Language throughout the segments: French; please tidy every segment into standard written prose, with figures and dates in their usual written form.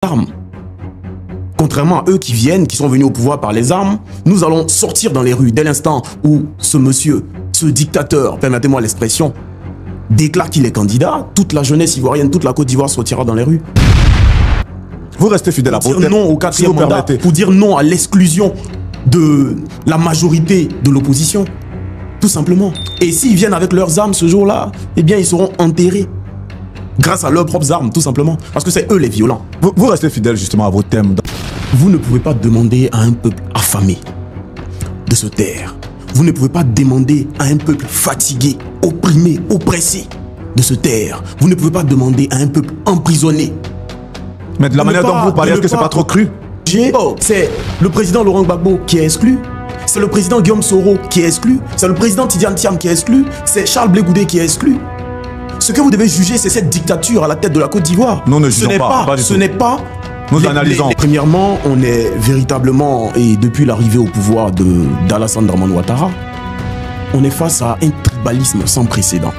armes. Contrairement à eux qui viennent, qui sont venus au pouvoir par les armes, nous allons sortir dans les rues dès l'instant où ce monsieur, ce dictateur, permettez-moi l'expression, déclare qu'il est candidat, toute la jeunesse ivoirienne, toute la Côte d'Ivoire sortira dans les rues. Vous restez fidèle à Pour votre dire non au quatrième mandat, pour dire non à l'exclusion de la majorité de l'opposition. Tout simplement. Et s'ils viennent avec leurs armes ce jour-là, eh bien ils seront enterrés. Grâce à leurs propres armes, tout simplement. Parce que c'est eux les violents. Vous restez fidèle justement à vos thèmes. Vous ne pouvez pas demander à un peuple affamé de se taire. Vous ne pouvez pas demander à un peuple fatigué, opprimé, oppressé de se taire. Vous ne pouvez pas demander à un peuple emprisonné. Mais de la manière dont vous parlez, est-ce que c'est pas trop cru? C'est le président Laurent Gbagbo qui est exclu. C'est le président Guillaume Soro qui est exclu. C'est le président Tidiane Thiam qui est exclu. C'est Charles Blé Goudé qui est exclu. Ce que vous devez juger, c'est cette dictature à la tête de la Côte d'Ivoire. Non, ne jugeons pas. Ce n'est pas... Nous analysons. Premièrement, on est véritablement, et depuis l'arrivée au pouvoir d'Alassane Dramane Ouattara, on est face à un tribalisme sans précédent.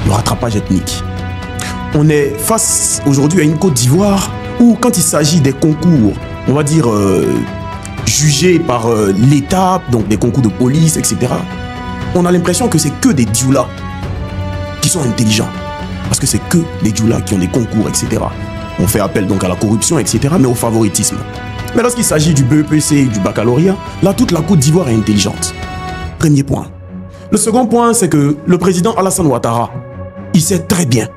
Le rattrapage ethnique. On est face aujourd'hui à une Côte d'Ivoire où, quand il s'agit des concours, on va dire jugés par l'État, donc des concours de police, etc., on a l'impression que c'est que des dioula qui sont intelligents. Parce que c'est que des dioula qui ont des concours, etc. On fait appel donc à la corruption, etc., mais au favoritisme. Mais lorsqu'il s'agit du BEPC et du baccalauréat, là, toute la Côte d'Ivoire est intelligente. Premier point. Le second point, c'est que le président Alassane Ouattara, il sait très bien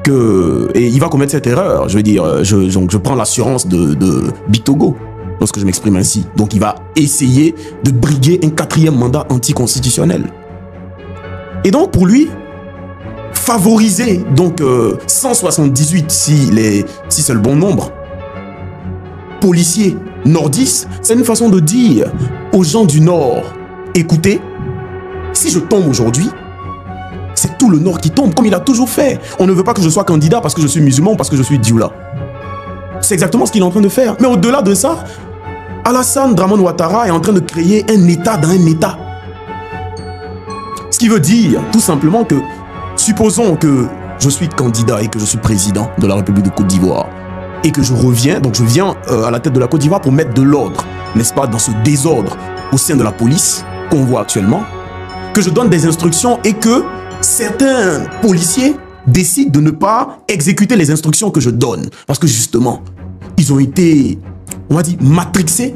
que, et il va commettre cette erreur, je veux dire, je prends l'assurance de Bitogo lorsque je m'exprime ainsi. Donc il va essayer de briguer un quatrième mandat anticonstitutionnel. Et donc pour lui, favoriser donc 178 si c'est le bon nombre policiers nordistes, c'est une façon de dire aux gens du Nord, écoutez, si je tombe aujourd'hui, c'est tout le Nord qui tombe, comme il a toujours fait. On ne veut pas que je sois candidat parce que je suis musulman ou parce que je suis dioula. C'est exactement ce qu'il est en train de faire. Mais au-delà de ça, Alassane Dramane Ouattara est en train de créer un État dans un État. Ce qui veut dire tout simplement que, supposons que je suis candidat et que je suis président de la République de Côte d'Ivoire et que je reviens, donc je viens à la tête de la Côte d'Ivoire pour mettre de l'ordre, n'est-ce pas, dans ce désordre au sein de la police qu'on voit actuellement, que je donne des instructions et que certains policiers décident de ne pas exécuter les instructions que je donne parce que justement, ils ont été, on va dire, matrixés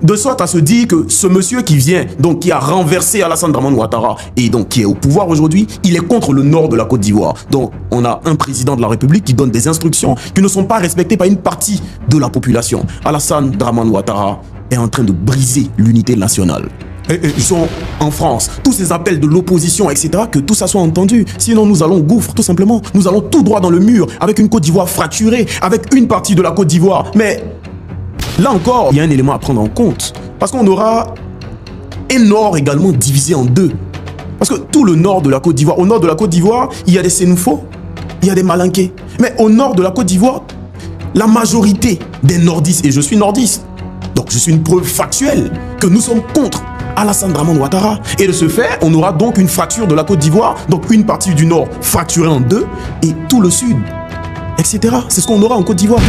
de sorte à se dire que ce monsieur qui vient, donc qui a renversé Alassane Dramane Ouattara et donc qui est au pouvoir aujourd'hui, il est contre le nord de la Côte d'Ivoire. Donc on a un président de la République qui donne des instructions qui ne sont pas respectées par une partie de la population. Alassane Dramane Ouattara est en train de briser l'unité nationale. Ils sont en France, tous ces appels de l'opposition, etc., que tout ça soit entendu. Sinon, nous allons au gouffre, tout simplement. Nous allons tout droit dans le mur, avec une Côte d'Ivoire fracturée, avec une partie de la Côte d'Ivoire. Mais là encore, il y a un élément à prendre en compte. Parce qu'on aura un nord également divisé en deux. Parce que tout le nord de la Côte d'Ivoire, au nord de la Côte d'Ivoire, il y a des Sénoufos, il y a des Malinqués. Mais au nord de la Côte d'Ivoire, la majorité des nordistes, et je suis nordiste, donc je suis une preuve factuelle que nous sommes contre Alassane Dramane Ouattara. Et de ce fait, on aura donc une fracture de la Côte d'Ivoire, donc une partie du nord fracturée en deux, et tout le sud, etc. C'est ce qu'on aura en Côte d'Ivoire.